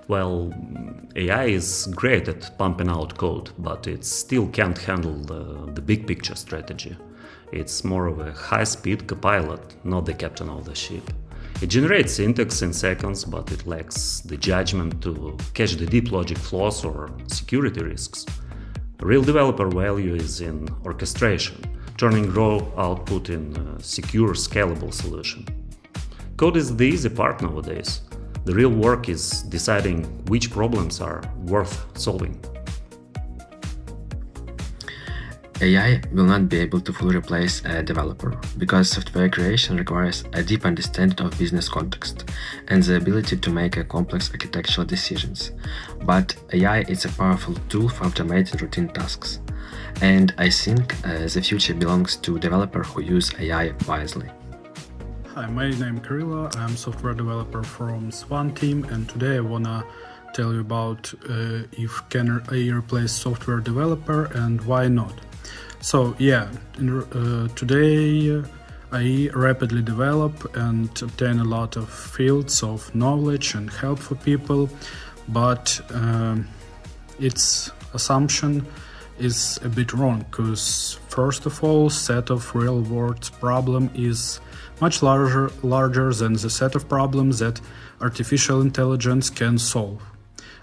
Well, AI is great at pumping out code, but it still can't handle the big picture strategy. It's more of a high-speed copilot, not the captain of the ship. It generates syntax in seconds, but it lacks the judgment to catch the deep logic flaws or security risks. Real developer value is in orchestration, turning raw output in a secure, scalable solution. Code is the easy part nowadays. The real work is deciding which problems are worth solving. AI will not be able to fully replace a developer, because software creation requires a deep understanding of business context and the ability to make complex architectural decisions. But AI is a powerful tool for automating routine tasks. And I think the future belongs to developers who use AI wisely. Hi, my name is Kirilla. I'm software developer from Swan team, and today I wanna tell you about if can AI replace software developer and why not. So yeah, today AI rapidly develop and obtain a lot of fields of knowledge and help for people, but its assumption is a bit wrong, because first of all, set of real-world problem is much larger than the set of problems that artificial intelligence can solve.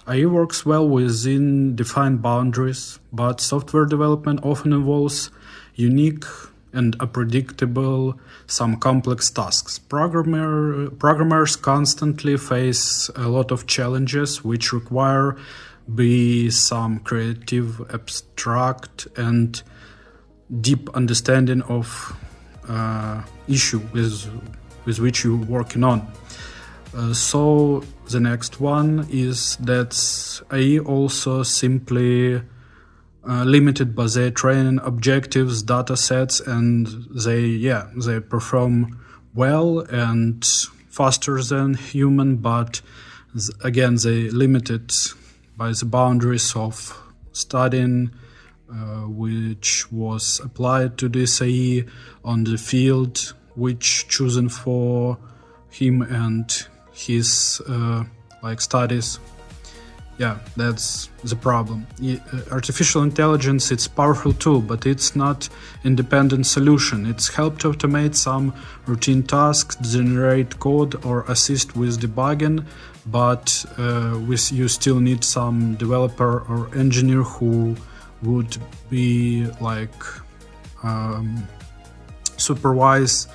AI works well within defined boundaries, but software development often involves unique and unpredictable, some complex tasks. Programmers constantly face a lot of challenges which require some creative, abstract, and deep understanding of issue with which you're working on. So the next one is that AI also simply limited by their training objectives, data sets, and they perform well and faster than human, but again they limited by the boundaries of studying which was applied to this AI on the field which chosen for him and his studies. Yeah, that's the problem. Artificial intelligence, it's a powerful tool, but it's not independent solution. It's helped to automate some routine tasks, generate code, or assist with debugging, but you still need some developer or engineer who would be supervise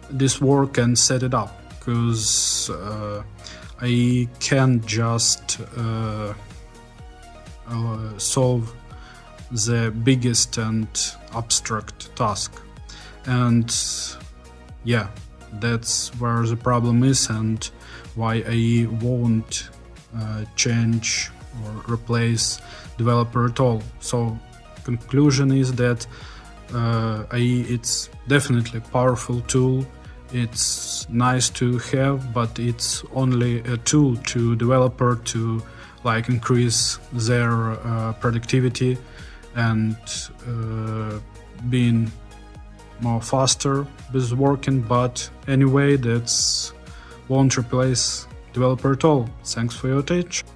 this work and set it up, because I can't just solve the biggest and abstract task. And yeah, that's where the problem is and why AI won't change or replace developer at all. So conclusion is that AI, it's definitely a powerful tool. It's nice to have, but it's only a tool to developer to increase their productivity and being more faster with working. But anyway, that's won't replace developer at all. Thanks for your attention.